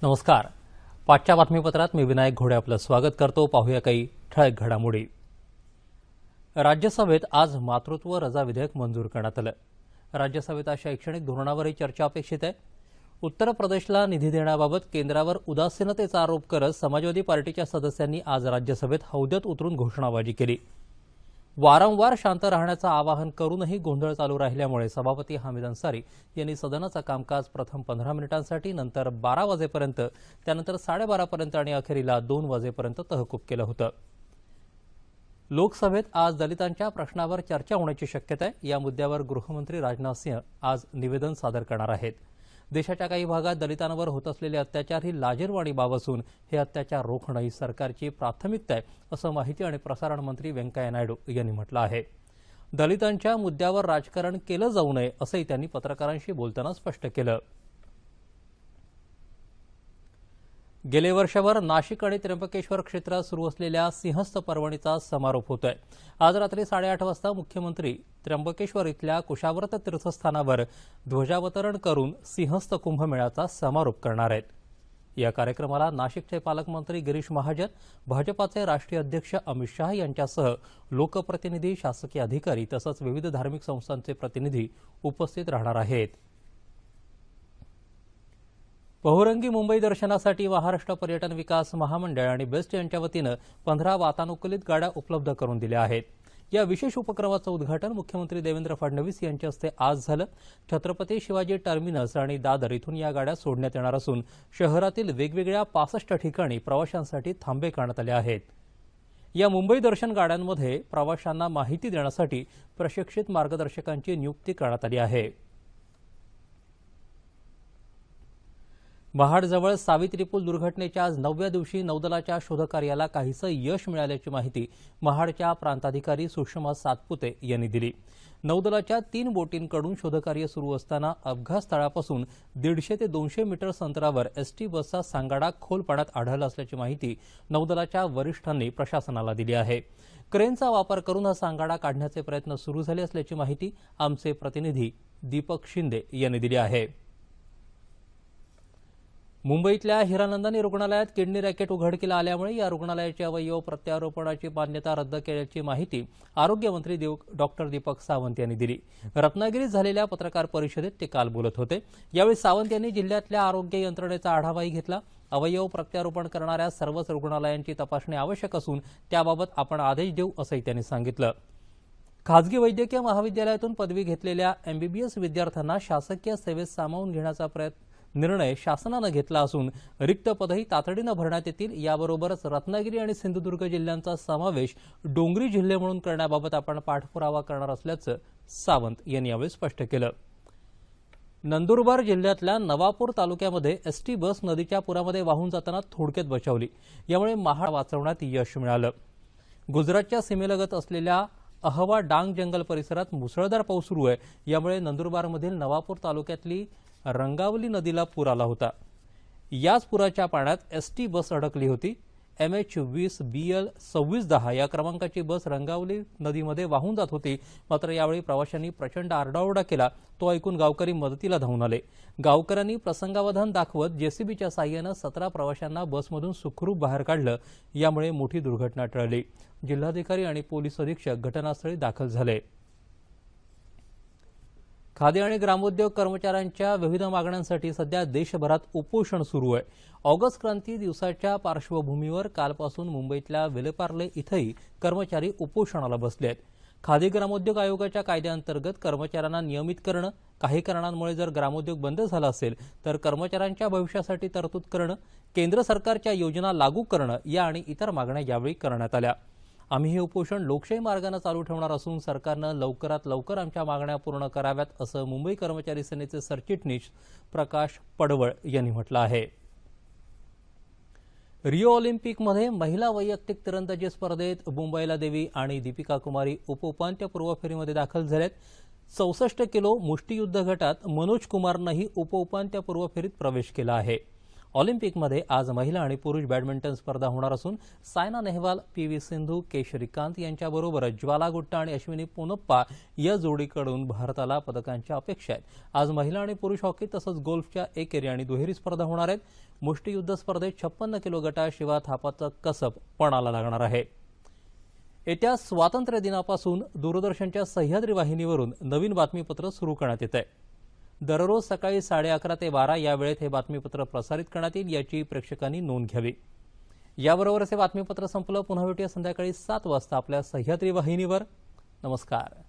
नमस्कार. पाचच्या बातमीपत्रात मी विनायक घोडे आपलं स्वागत करतो. पाहूया काही ठळक घडामोडी. राज्यसभेत आज मातृत्व रजा विधेयक मंजूर करण्यात आलं. राज्यसभेत आज शैक्षणिक धोरणावरही चर्चा अपेक्षित आहे. उत्तर प्रदेशला निधी देण्याबाबत केंद्रावर उदासीनतेचा आरोप करत समाजवादी पार्टीच्या सदस्यांनी आज राज्यसभेत हौद्यात उतरून घोषणाबाजी केली. वारंवार शांत राहण्याचं आवाहन करूनही गोंधळ चालू राहिल्यामुळे सभापती हामिद अन्सारी यांनी सदनाचं कामकाज प्रथम 15 मिनिटांसाठी, नंतर 12 वाजेपर्यंत, त्यानंतर 12:30 पर्यंत आणि अखेरीला 2 वाजेपर्यंत तहकूब केलं होतं. लोकसभेत आज दलितांच्या प्रश्नावर चर्चा होण्याची शक्यता आहे. या मुद्द्यावर गृहमंत्री राजनाथ सिंह आज निवेदन सादर करणार आहेत. देशाच्या काही भागात दलितांवर होत असलेले अत्याचार ही लाजिरवाणी बाब असून हे अत्याचार रोखणं ही सरकारची प्राथमिकता आहे, असं माहिती आणि प्रसारण मंत्री व्यंकय्या नायडू यांनी म्हटलं आहे. दलितांच्या मुद्द्यावर राजकारण केलं जाऊ नये असंही त्यांनी पत्रकारांशी बोलताना स्पष्ट केलं. गेले वर्षभर नाशिक आणि त्र्यंबकेश्वर क्षेत्रात सुरू असलेल्या सिंहस्थ पर्वणीचा समारोप होतोय. आज रात्री 8:30 वाजता मुख्यमंत्री त्र्यंबकेश्वर इथल्या कुशावर्त तीर्थस्थानावर ध्वजावतरण करून सिंहस्थ कुंभमेळ्याचा समारोप करणार आहेत. या कार्यक्रमाला नाशिकचे पालकमंत्री गिरीश महाजन, भाजपाचे राष्ट्रीय अध्यक्ष अमित शाह यांच्यासह लोकप्रतिनिधी, शासकीय अधिकारी तसंच विविध धार्मिक संस्थांचे प्रतिनिधी उपस्थित राहणार आहेत. बहुरंगी मुंबई दर्शनासाठी महाराष्ट्र पर्यटन विकास महामंडळ आणि बेस्ट यांच्या वतीनं 15 वातानुकूलित गाड्या उपलब्ध करून दिल्या आहेत. या विशेष उपक्रमाचं उद्घाटन मुख्यमंत्री देवेंद्र फडणवीस यांच्या हस्ते आज झालं. छत्रपती शिवाजी टर्मिनस आणि दादर इथून या गाड्या सोडण्यात येणार असून शहरातील वेगवेगळ्या 65 ठिकाणी प्रवाशांसाठी थांबे करण्यात आले आहेत. या मुंबई दर्शन गाड्यांमध्ये प्रवाशांना माहिती देण्यासाठी प्रशिक्षित मार्गदर्शकांची नियुक्ती करण्यात आली आहे. महाडजवळ सावित्री पूल दुर्घटनेच्या आज 9व्या दिवशी नौदलाच्या शोधकार्याला काहीसं यश मिळाल्याची माहिती महाडच्या प्रांताधिकारी सुषमा सातपुते यांनी दिली. नौदलाच्या 3 बोटींकडून शोधकार्य सुरू असताना अपघात स्थळापासून 150 ते 200 मीटर्स अंतरावर एसटी बसचा सांगाडा खोल पाण्यात आढळला असल्याची माहिती नौदलाच्या वरिष्ठांनी प्रशासनाला दिली आहे. क्रेनचा वापर करून हा सांगाडा काढण्याचे प्रयत्न सुरू झाले असल्याची माहिती आमचे प्रतिनिधी दीपक शिंदे यांनी दिली आहे. मुंबईतल्या हिरानंदानी रुग्णालयात किडनी रॅकेट उघडकीला आल्यामुळे या रुग्णालयाची अवयव प्रत्यारोपणाची मान्यता रद्द केल्याची माहिती आरोग्यमंत्री डॉक्टर दीपक सावंत यांनी दिली. रत्नागिरीत झालेल्या पत्रकार परिषदेत ते काल बोलत होते. यावेळी सावंत यांनी जिल्ह्यातल्या आरोग्य यंत्रणेचा आढावाही घेतला. अवयव प्रत्यारोपण करणाऱ्या सर्वच रुग्णालयांची तपासणी आवश्यक असून त्याबाबत आपण आदेश देऊ असंही त्यांनी सांगितलं. खासगी वैद्यकीय महाविद्यालयातून पदवी घेतलेल्या एमबीबीएस विद्यार्थ्यांना शासकीय सेवेत सामावून घेण्याचा निर्णय शासनानं घेतला असून रिक्त पदही तातडीनं भरण्यात येतील. याबरोबरच रत्नागिरी आणि सिंधुदुर्ग जिल्ह्यांचा समावेश डोंगरी जिल्हे म्हणून करण्याबाबत आपण पाठपुरावा करणार असल्याचं सावंत यांनी यावेळी स्पष्ट केलं. नंदुरबार जिल्ह्यातल्या नवापूर तालुक्यामध्ये एसटी बस नदीच्या पुरामध्ये वाहून जाताना थोडक्यात बचावली. यामुळे महाड वाचवण्यात यश मिळालं. गुजरातच्या सीमेलगत असलेल्या अहवा डांग जंगल परिसरात मुसळधार पाऊस सुरू आहे. यामुळे नंदुरबारमधील नवापूर तालुक्यातली रंगावली नदीला पूर आला होता. याच पुराच्या पाण्यात एसटी बस अडकली होती. MH20BL 2610 या क्रमांकाची बस रंगावली नदीमध्ये वाहून जात होती. मात्र यावेळी प्रवाशांनी प्रचंड आरडाओरडा केला. तो ऐकून गावकरी मदतीला धावून आले. गावकऱ्यांनी प्रसंगावधान दाखवत जेसीबीच्या साहाय्यानं 17 प्रवाशांना बसमधून सुखरूप बाहेर काढलं. यामुळे मोठी दुर्घटना टळली. जिल्हाधिकारी आणि पोलीस अधीक्षक घटनास्थळी दाखल झाले. खादी आणि ग्रामोद्योग कर्मचाऱ्यांच्या विविध मागण्यांसाठी सध्या देशभरात उपोषण सुरू आहे. ऑगस्ट क्रांती दिवसाच्या पार्श्वभूमीवर कालपासून मुंबईतल्या विलेपार्ले इथंही कर्मचारी उपोषणाला बसले आहेत. खादी ग्रामोद्योग आयोगाच्या कायद्याअंतर्गत कर्मचाऱ्यांना नियमित करणं, काही कारणांमुळे जर ग्रामोद्योग बंद झाला असेल तर कर्मचाऱ्यांच्या भविष्यासाठी तरतूद करणं, केंद्र सरकारच्या योजना लागू करणं या आणि इतर मागण्या यावेळी करण्यात आल्या. आम्ही हे उपोषण लोकशाही मार्गाने चालू ठेवणार असून सरकारनं लवकरात लवकर आमच्या मागण्या पूर्ण कराव्यात असं मुंबई कर्मचारी सेनेचे सरचिटणीस प्रकाश पडवळ यांनी म्हटलं आहे. रिओ ऑलिम्पिकमध्ये महिला वैयक्तिक तिरंदाजी स्पर्धेत मुंबईला देवी आणि दीपिका कुमारी उपउपांत्यपूर्व फेरीमध्ये दाखल झालेत. 64 किलो मुष्टियुद्ध गटात मनोज कुमारनंही उपउपांत्यपूर्व फेरीत प्रवेश केला आहे. ऑलिम्पिकमध्ये आज महिला आणि पुरुष बॅडमिंटन स्पर्धा होणार असून सायना नेहवाल, पी.व्ही. सिंधू, के श्रीकांत यांच्याबरोबरच ज्वाला गुट्टा आणि अश्विनी पोनप्पा या जोडीकडून भारताला पदकांच्या अपेक्षा आहेत. आज महिला आणि पुरुष हॉकी तसंच गोल्फच्या एकेरी आणि दुहेरी स्पर्धा होणार आहेत. मुष्टियुद्ध स्पर्धेत 56 किलो गटात शिवा थापाचं कसब पणाला लागणार आहे. येत्या स्वातंत्र्य दिनापासून दूरदर्शनच्या सह्याद्री वाहिनीवरून नवीन बातमीपत्र सुरू करण्यात येत आहे. दररोज सकाळी 11:30 ते 12 या वेळेत हे बातमीपत्र प्रसारित करण्यात येईल, याची प्रेक्षकांनी नोंद घ्यावी. याबरोबरच हे बातमीपत्र संपलं. पुन्हा भेटूया संध्याकाळी 7 वाजता आपल्या सह्याद्री वाहिनीवर. नमस्कार.